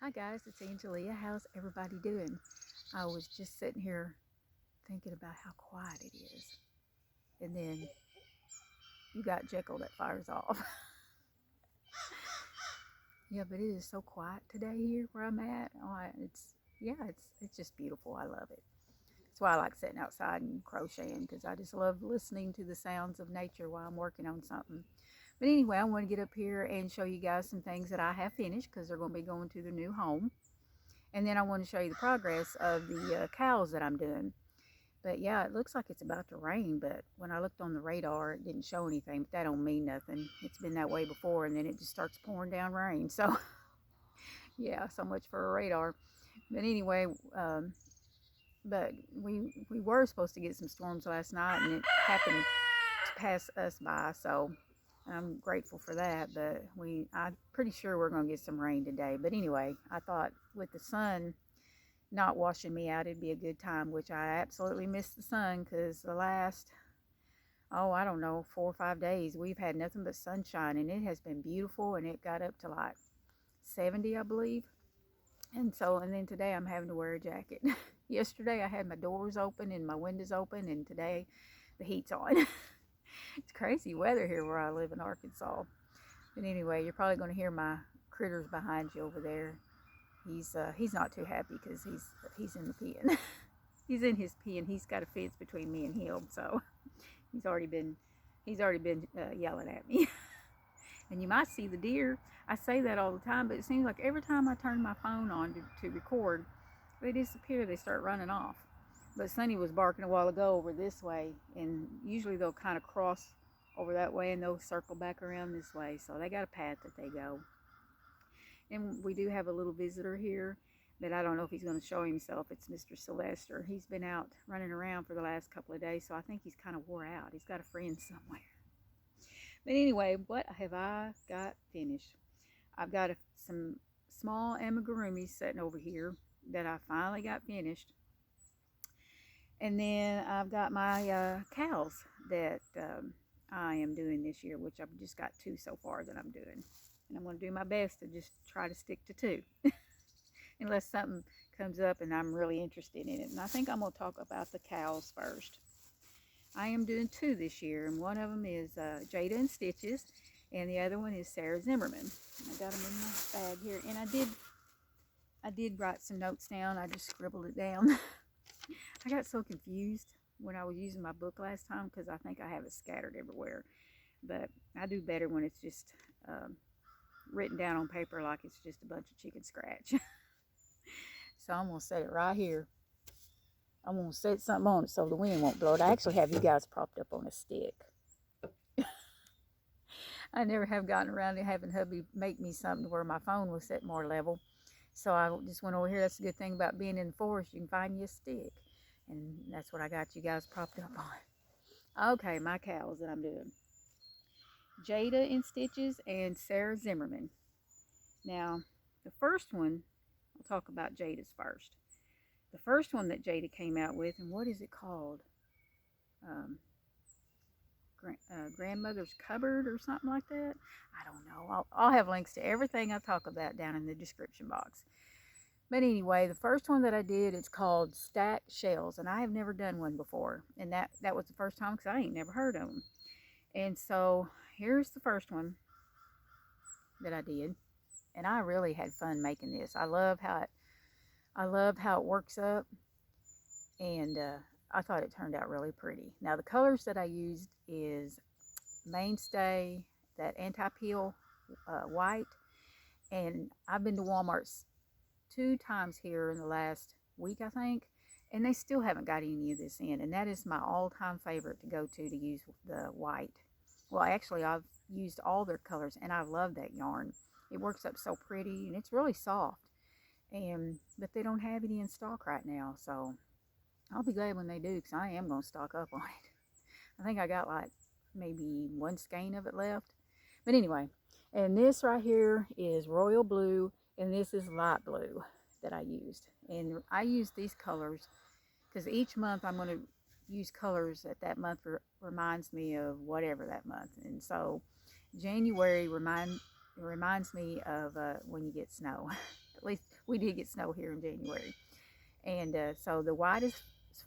Hi guys, it's Angelia. How's everybody doing? I was just sitting here thinking about how quiet it is. And then you got Jekyll that fires off. Yeah, but it is so quiet today here where I'm at. It's just beautiful. I love it. That's why I like sitting outside and crocheting because I just love listening to the sounds of nature while I'm working on something. But anyway, I want to get up here and show you guys some things that I have finished because they're going to be going to their new home. And then I want to show you the progress of the CALS that I'm doing. But yeah, it looks like it's about to rain, but when I looked on the radar, it didn't show anything, but that don't mean nothing. It's been that way before, and then it just starts pouring down rain. So yeah, so much for a radar. But anyway, but we were supposed to get some storms last night, and it happened to pass us by. So I'm grateful for that. But I'm pretty sure we're gonna get some rain today. But anyway, I thought with the sun not washing me out, it'd be a good time, which I absolutely missed the sun because the last, I don't know, 4 or 5 days, we've had nothing but sunshine and it has been beautiful and it got up to like 70, I believe. And then today I'm having to wear a jacket. Yesterday I had my doors open and my windows open, and today the heat's on. It's crazy weather here where I live in Arkansas. But anyway, you're probably going to hear my critters behind you over there. He's not too happy because he's in the pen. He's in his pen. He's got a fence between me and him, so he's already been yelling at me. And you might see the deer. I say that all the time, but it seems like every time I turn my phone on to record, they disappear. They start running off. But Sonny was barking a while ago over this way, and usually they'll kind of cross over that way and they'll circle back around this way. So they got a path that they go. And we do have a little visitor here, but I don't know if he's going to show himself. It's Mr. Sylvester. He's been out running around for the last couple of days, so I think he's kind of wore out. He's got a friend somewhere. But anyway, what have I got finished? I've got some small amigurumis sitting over here that I finally got finished. And then I've got my CALS that I am doing this year, which I've just got 2 so far that I'm doing. And I'm going to do my best to just try to stick to 2. Unless something comes up and I'm really interested in it. And I think I'm going to talk about the CALS first. I am doing 2 this year, and one of them is Jayda Institches, and the other one is Sara Zimmerman. I got them in my bag here, and I did write some notes down. I just scribbled it down. I got so confused when I was using my book last time because I think I have it scattered everywhere. But I do better when it's just written down on paper like it's just a bunch of chicken scratch. So I'm going to set it right here. I'm going to set something on it so the wind won't blow it. I actually have you guys propped up on a stick. I never have gotten around to having hubby make me something where my phone was set more level. So I just went over here. That's the good thing about being in the forest. You can find you a stick. And that's what I got you guys propped up on. Okay, my CALS that I'm doing. Jayda Institches and Sara Zimmerman. Now, the first one, I'll talk about Jada's first. The first one that Jada came out with, and what is it called? Grandmother's Cupboard or something like that. I don't know. I'll have links to everything I talk about down in the description box. But anyway, the first one that I did, it's called Stacked Shells, and I have never done one before. And that was the first time because I ain't never heard of them. And so here's the first one that I did, and I really had fun making this. I love how it works up, and I thought it turned out really pretty. Now the colors that I used is Mainstay, that anti-peel white, and I've been to Walmart's 2 times here in the last week, I think, and they still haven't got any of this in, and that is my all-time favorite to go to use the white. Well, actually, I've used all their colors, and I love that yarn. It works up so pretty, and it's really soft. But they don't have any in stock right now, so I'll be glad when they do, because I am going to stock up on it. I think I got like maybe 1 skein of it left. But anyway, and this right here is royal blue, and this is light blue that I used. And I used these colors because each month I'm going to use colors that month reminds me of whatever that month. And so January reminds me of when you get snow. At least we did get snow here in January. And so the white is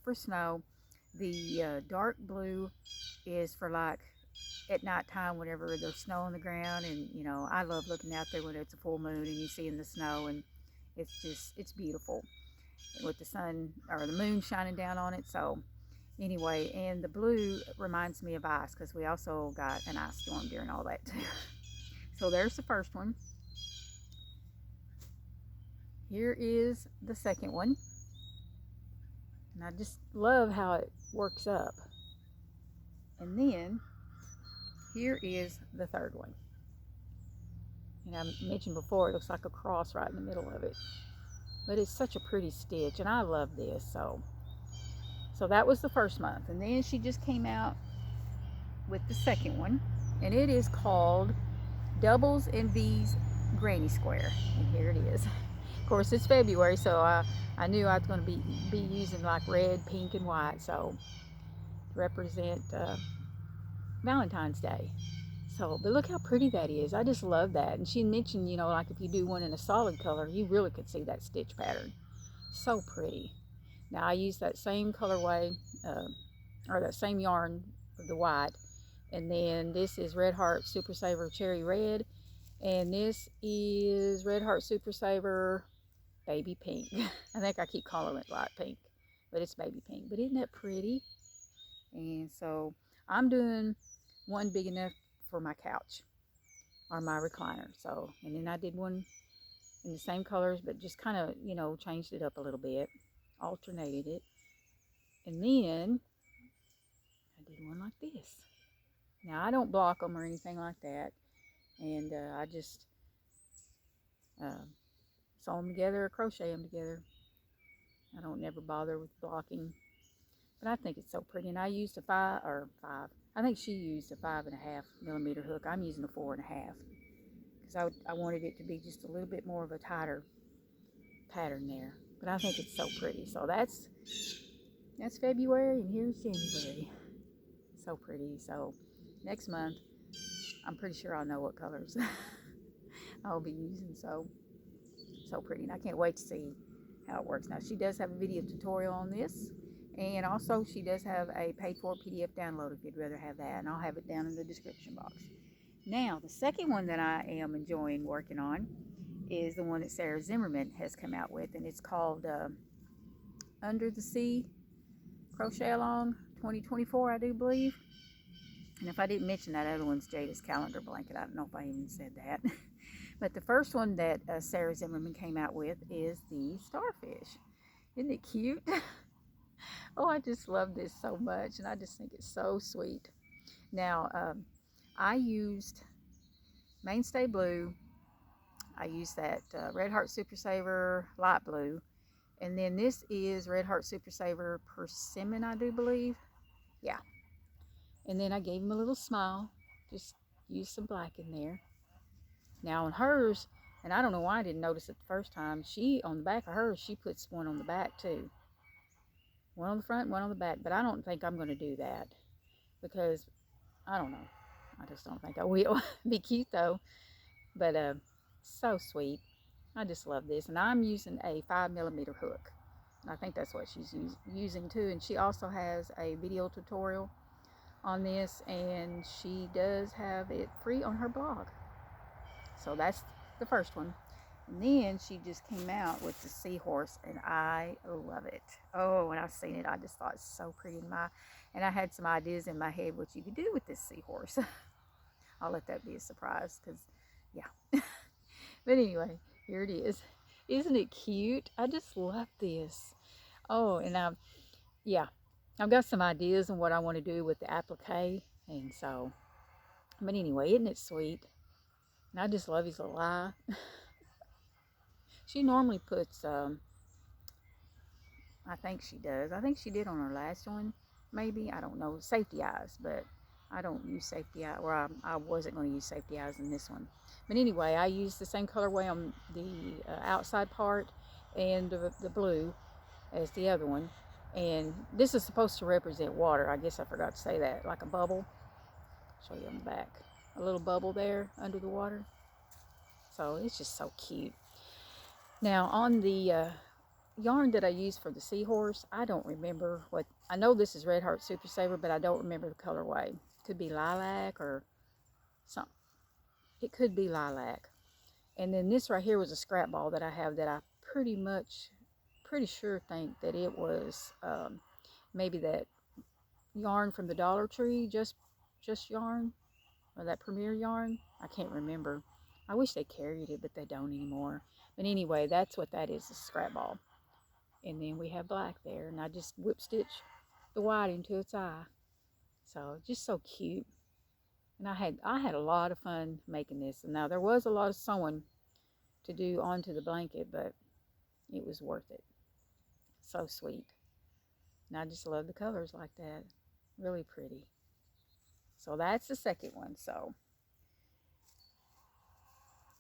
for snow. The dark blue is for like at nighttime whenever there's snow on the ground. And, you know, I love looking out there when it's a full moon and you see in the snow. And it's beautiful with the sun or the moon shining down on it. So anyway, and the blue reminds me of ice because we also got an ice storm during all that too. So there's the first one. Here is the second one. And I just love how it works up. And then here is the third one. And I mentioned before, it looks like a cross right in the middle of it. But it's such a pretty stitch, and I love this. So that was the first month. And then she just came out with the second one. And it is called Doubles and Vees Granny Square. And here it is. Of course, it's February, so I knew I was going to be using like red, pink, and white. So to represent Valentine's Day. So, but look how pretty that is. I just love that. And she mentioned, you know, like if you do one in a solid color, you really could see that stitch pattern. So pretty. Now I use that same colorway, or that same yarn, the white. And then this is Red Heart Super Saver Cherry Red. And this is Red Heart Super Saver Baby Pink. I think I keep calling it light pink, but it's baby pink. But isn't that pretty? And so I'm doing one big enough for my couch or my recliner. So, and then I did one in the same colors, but just kind of, you know, changed it up a little bit, alternated it. And then I did one like this. Now I don't block them or anything like that. And I just sew them together or crochet them together. I don't never bother with blocking. But I think it's so pretty. And I used a 5. I think she used a 5.5mm hook. I'm using a 4.5 because I wanted it to be just a little bit more of a tighter pattern there. But I think it's so pretty. So that's February, and here's January. So pretty. So next month, I'm pretty sure I'll know what colors I'll be using. So pretty. And I can't wait to see how it works. Now she does have a video tutorial on this. And also she does have a paid for PDF download if you'd rather have that. And I'll have it down in the description box. Now, the second one that I am enjoying working on is the one that Sara Zimmerman has come out with. And it's called Under the Sea Crochet Along 2024, I do believe. And if I didn't mention that other one's Jada's calendar blanket. I don't know if I even said that. But the first one that Sara Zimmerman came out with is the Starfish. Isn't it cute? Oh, I just love this so much, and I just think it's so sweet. Now, I used Mainstay Blue. I used that Red Heart Super Saver Light Blue. And then this is Red Heart Super Saver Persimmon, I do believe. Yeah. And then I gave him a little smile. Just used some black in there. Now on hers, and I don't know why I didn't notice it the first time, on the back of hers, she puts one on the back too. One on the front, one on the back. But I don't think I'm going to do that because, I don't know. I just don't think I will. Be cute though. But so sweet. I just love this. And I'm using a 5mm hook. And I think that's what she's using too. And she also has a video tutorial on this. And she does have it free on her blog. So that's the first one. And then she just came out with the Seahorse, and I love it. Oh, when I seen it, I just thought it's so pretty. And I had some ideas in my head what you could do with this Seahorse. I'll let that be a surprise, because, yeah. But anyway, here it is. Isn't it cute? I just love this. Oh, and yeah, I've got some ideas on what I want to do with the applique. And so, but anyway, isn't it sweet? And I just love his little eye. She normally puts, I think she does. I think she did on her last one, maybe. I don't know. Safety eyes, but I don't use safety eyes. Or I wasn't going to use safety eyes in this one. But anyway, I used the same colorway on the outside part and the blue as the other one. And this is supposed to represent water. I guess I forgot to say that. Like a bubble. I'll show you on the back. A little bubble there under the water. So it's just so cute. Now on the yarn that I used for the Seahorse, I don't remember what, I know this is Red Heart Super Saver, but I don't remember the colorway. Could be lilac or something. It could be lilac. And then this right here was a scrap ball that I have that I pretty sure think that it was maybe that yarn from the Dollar Tree, just yarn, or that Premier yarn. I can't remember. I wish they carried it, but they don't anymore. But anyway, that's what that is, a scrap ball. And then we have black there, and I just whip stitch the white into its eye. So just so cute. And I had a lot of fun making this. And now there was a lot of sewing to do onto the blanket, but it was worth it. So sweet. And I just love the colors like that. Really pretty. So that's the second one. So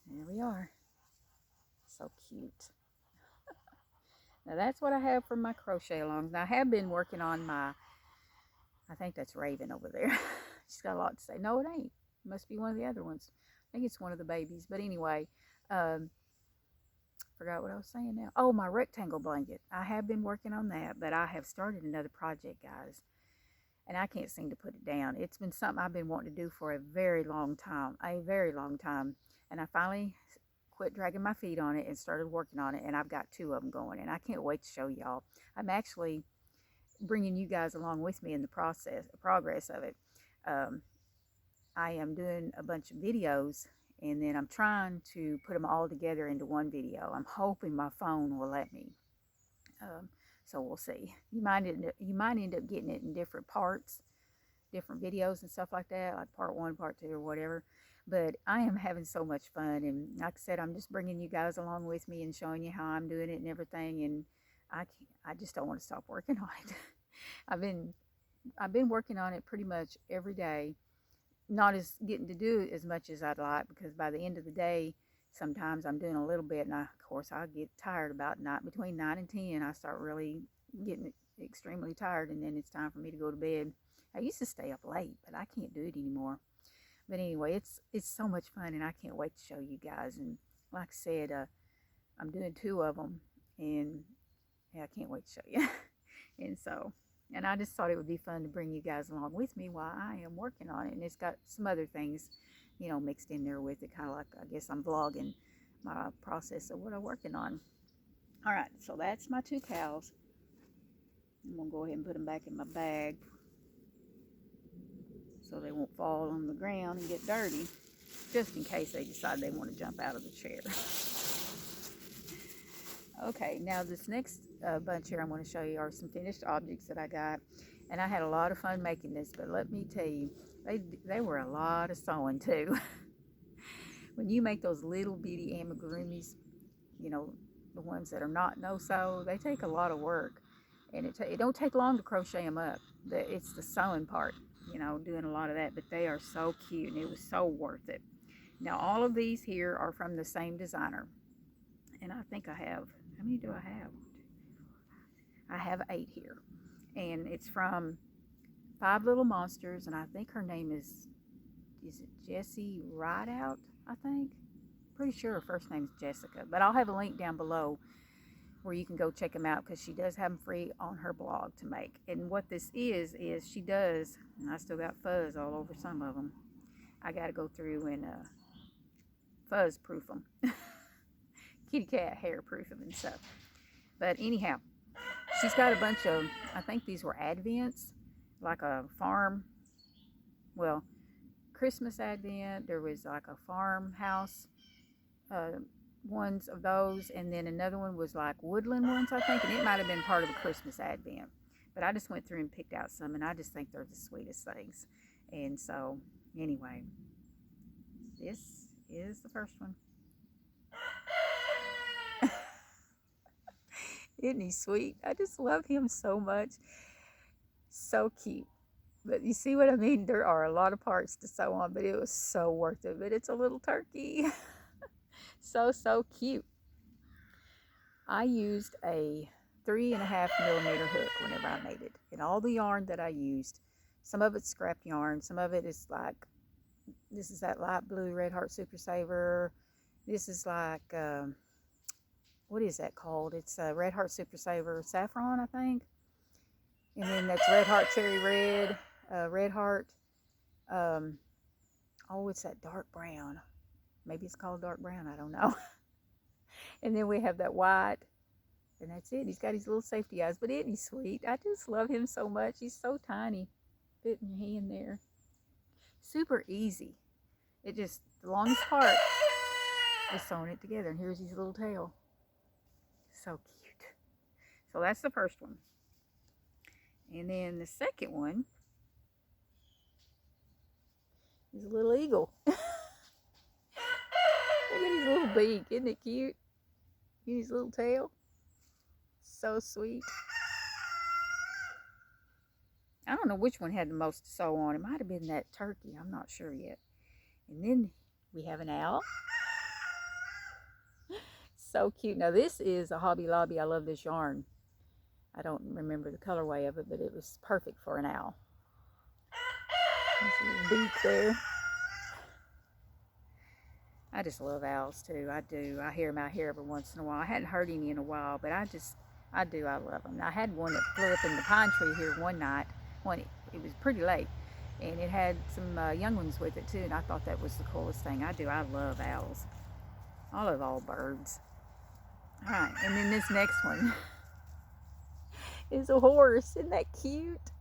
there we are. So cute. Now that's what I have for my crochet alongs. Now I have been working on my, I think that's Raven over there. She's got a lot to say. No, it ain't. It must be one of the other ones. I think it's one of the babies. But anyway, forgot what I was saying now. Oh, my rectangle blanket. I have been working on that, but I have started another project, guys. And I can't seem to put it down. It's been something I've been wanting to do for a very long time. A very long time. And I finally quit dragging my feet on it and started working on it. And I've got 2 of them going. And I can't wait to show y'all. I'm actually bringing you guys along with me in the progress of it. I am doing a bunch of videos, and then I'm trying to put them all together into one video. I'm hoping my phone will let me. So we'll see. You might end up getting it in different parts, different videos and stuff like that, like part 1, part 2, or whatever. But I am having so much fun, and like I said, I'm just bringing you guys along with me and showing you how I'm doing it and everything. And I just don't want to stop working on it. I've been working on it pretty much every day. Not as getting to do as much as I'd like, because by the end of the day, sometimes I'm doing a little bit, and of course I get tired about night between 9 and 10. I start really getting extremely tired, and then it's time for me to go to bed. I used to stay up late, but I can't do it anymore. But anyway, it's so much fun, and I can't wait to show you guys. And like I said, I'm doing 2 of them, and yeah, I can't wait to show you. And I just thought it would be fun to bring you guys along with me while I am working on it. And it's got some other things, mixed in there with it, kind of like, I guess I'm vlogging my process of what I'm working on. All right, so that's my 2 CALS. I'm going to go ahead and put them back in my bag so they won't fall on the ground and get dirty, just in case they decide they want to jump out of the chair. Okay, now this next bunch here I'm going to show you are some finished objects that I got. And I had a lot of fun making this, but let me tell you, they were a lot of sewing too. When you make those little bitty amigurumis, the ones that are not no-sew, they take a lot of work. And it don't take long to crochet them up. It's the sewing part, doing a lot of that. But they are so cute, and it was so worth it. Now, all of these here are from the same designer. And I think I have, how many do I have? I have 8 here. And it's from Five Little Monsters, and I think her name is it Jessie Rideout, I think? Pretty sure her first name is Jessica. But I'll have a link down below where you can go check them out, because she does have them free on her blog to make. And what this is she does, and I still got fuzz all over some of them. I got to go through and fuzz proof them. Kitty cat hair proof them and stuff. But anyhow, she's got a bunch of, I think these were Advents, like a farm, well, Christmas Advent. There was like a farmhouse ones of those, and then another one was like woodland ones, I think, and it might have been part of a Christmas Advent. But I just went through and picked out some, and I just think they're the sweetest things. And so, anyway, this is the first one. Isn't he sweet? I just love him so much. So cute. But you see what I mean? There are a lot of parts to sew on, but it was so worth it. But it's a little turkey. So cute. I used a 3.5mm hook whenever I made it. And all the yarn that I used, some of it's scrap yarn, some of it is like, this is that light blue Red Heart Super Saver. This is like, what is that called? It's a Red Heart Super Saver Saffron, I think. And then that's Red Heart Cherry Red, Red Heart, oh, it's that dark brown. Maybe it's called dark brown, I don't know. And then we have that white, and that's it. He's got his little safety eyes, but isn't he sweet? I just love him so much. He's so tiny. Fit in your hand there. Super easy. It just, the longest part is sewing it together. And here's his little tail. So cute. So that's the first one. And then the second one is a little eagle. Look at his little beak. Isn't it cute? Look at his little tail. So sweet. I don't know which one had the most to sew on. It might have been that turkey. I'm not sure yet. And then we have an owl. So cute. Now this is a Hobby Lobby. I love this yarn. I don't remember the colorway of it, but it was perfect for an owl. There's a little beak there. I just love owls too. I do. I hear them out here every once in a while. I hadn't heard any in a while, but I do. I love them. I had one that flew up in the pine tree here one night. It was pretty late, and it had some young ones with it too, and I thought that was the coolest thing. I do. I love owls. I love all birds. All right, and then this next one is a horse. Isn't that cute?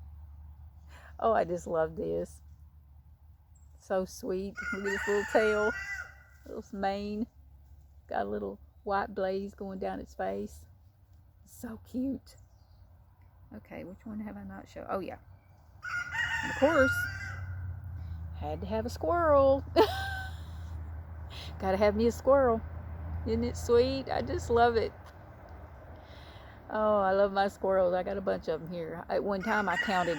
Oh, I just love this. So sweet. Look at his little tail, little mane. Got a little white blaze going down its face. So cute. Okay, which one have I not shown? Oh, yeah. And of course, had to have a squirrel. Gotta have me a squirrel. Isn't it sweet? I just love it. Oh, I love my squirrels. I got a bunch of them here. At one time, I counted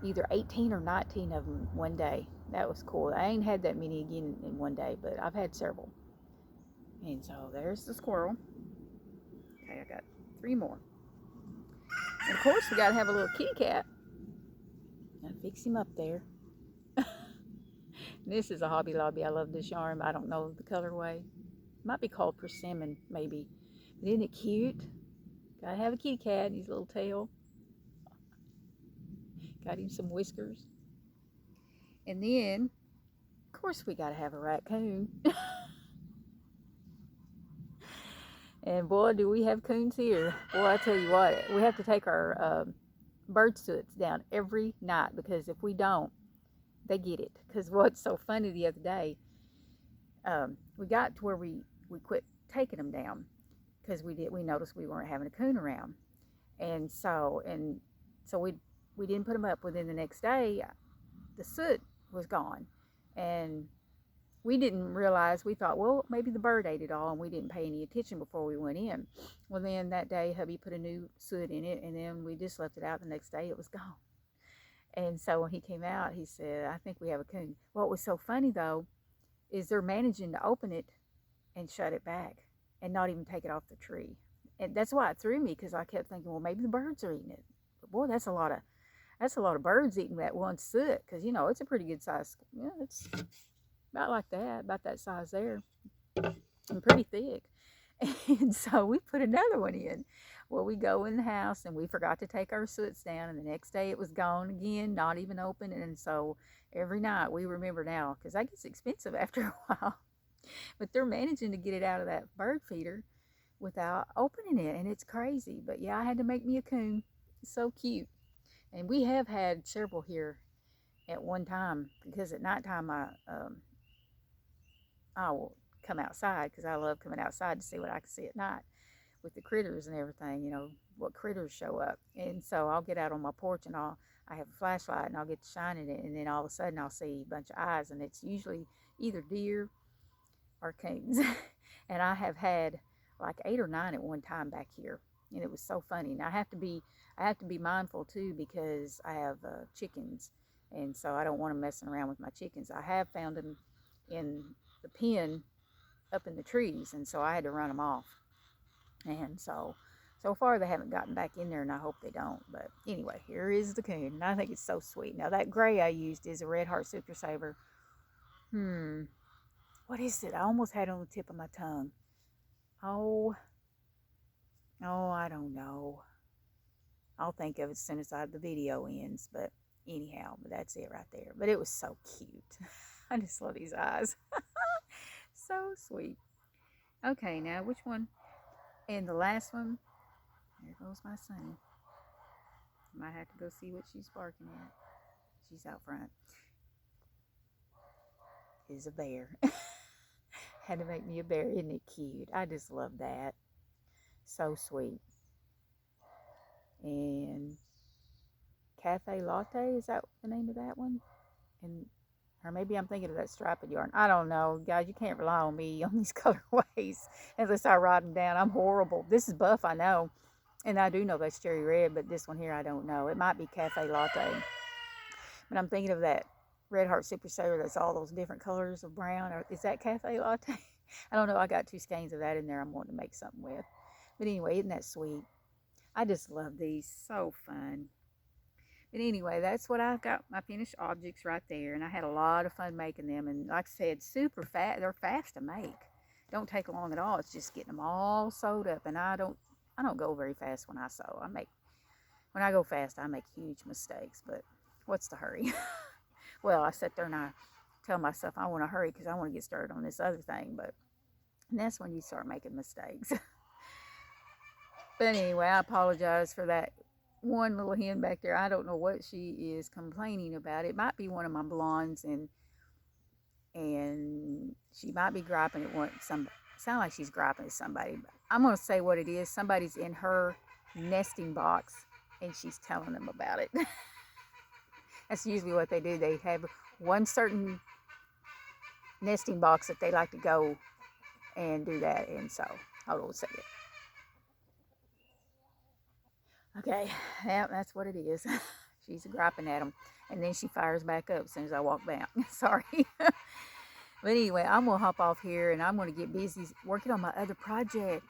either 18 or 19 of them one day. That was cool. I ain't had that many again in one day, but I've had several. And so there's the squirrel. Okay, I got 3 more. And of course, we got to have a little kitty cat. Gotta fix him up there. This is a Hobby Lobby. I love this yarn. I don't know the colorway. It might be called persimmon, maybe. But isn't it cute? Gotta have a kitty cat and his little tail. Got him some whiskers. And then, of course, we gotta have a raccoon. And boy, do we have coons here. Boy, I tell you what, we have to take our bird soots down every night, because if we don't, they get it. Because what's so funny, the other day, we got to where we quit taking them down, because we noticed we weren't having a coon around. And so we didn't put them up. Within the next day, the soot was gone. And we didn't realize, we thought, well, maybe the bird ate it all, and we didn't pay any attention before we went in. Well, then that day, hubby put a new soot in it, and then we just left it out. The next day, it was gone. And so when he came out, he said, I think we have a coon. What was so funny, though, is they're managing to open it and shut it back and not even take it off the tree. And that's why it threw me, because I kept thinking, well, maybe the birds are eating it. But boy, that's a lot of birds eating that one soot, because, you know, it's a pretty good size. Yeah, it's about like that, about that size there, and pretty thick. And so we put another one in. Well, we go in the house, and we forgot to take our soots down, and the next day it was gone again, not even open. And so every night we remember now, because that gets expensive after a while. But they're managing to get it out of that bird feeder without opening it, and it's crazy. But yeah, I had to make me a coon. It's so cute. And we have had several here at one time, because at nighttime I will come outside, because I love coming outside to see what I can see at night with the critters and everything, you know, what critters show up. And so I'll get out on my porch, and I have a flashlight, and I'll get to shining it, and then all of a sudden I'll see a bunch of eyes, and it's usually either deer or coons. And I have had like 8 or 9 at one time back here, and it was so funny. And I have to be mindful too, because I have chickens, and so I don't want them messing around with my chickens. I have found them in the pen up in the trees, and so I had to run them off. And so far they haven't gotten back in there, and I hope they don't. But anyway, here is the coon, and I think it's so sweet. Now that gray I used is a Red Heart Super Saver. What is it? I almost had it on the tip of my tongue. Oh, Oh, I don't know. I'll think of it as soon as the video ends. But anyhow, but that's it right there. But it was so cute. I just love these eyes. So sweet. Okay, now which one? And the last one. There goes my son. Might have to go see what she's barking at. She's out front. Is a bear. Had to make me a bear. Isn't it cute? I just love that. So sweet. And Cafe Latte, is that the name of that one? And or maybe I'm thinking of that striped yarn. I don't know. Guys, you can't rely on me on these colorways unless I write them down. I'm horrible. This is buff, I know. And I do know that's cherry red, but this one here I don't know. It might be Cafe Latte. But I'm thinking of that Red Heart Super Saver that's all those different colors of brown. Or is that Cafe Latte? I don't know. I got 2 skeins of that in there I'm wanting to make something with. But anyway, isn't that sweet? I just love these. So fun. But anyway, that's what I've got, my finished objects right there. And I had a lot of fun making them. And like I said, super fast. They're fast to make. Don't take long at all. It's just getting them all sewed up. And I don't go very fast when I sew. When I go fast, I make huge mistakes. But what's the hurry? Well, I sit there and I tell myself I want to hurry because I want to get started on this other thing. But that's when you start making mistakes. But anyway, I apologize for that one little hen back there. I don't know what she is complaining about. It might be one of my blondes, and she might be griping at sound like she's griping at somebody. But I'm gonna say what it is. Somebody's in her nesting box, and she's telling them about it. That's usually what they do. They have one certain nesting box that they like to go and do that. And so, hold on a second. Okay, yeah, that's what it is. She's griping at them. And then she fires back up as soon as I walk down. Sorry. But anyway, I'm going to hop off here and I'm going to get busy working on my other project.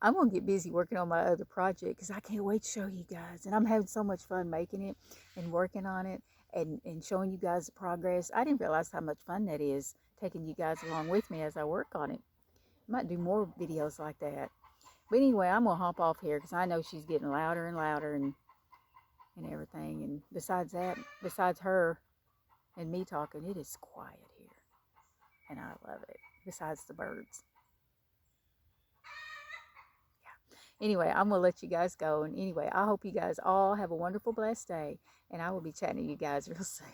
I'm going to get busy working on my other project because I can't wait to show you guys. And I'm having so much fun making it and working on it and showing you guys the progress. I didn't realize how much fun that is, taking you guys along with me as I work on it. Might do more videos like that. But anyway, I'm going to hop off here because I know she's getting louder and louder and everything. And besides that, besides her and me talking, it is quiet here. And I love it. Besides the birds. Yeah. Anyway, I'm going to let you guys go. And anyway, I hope you guys all have a wonderful, blessed day. And I will be chatting to you guys real soon.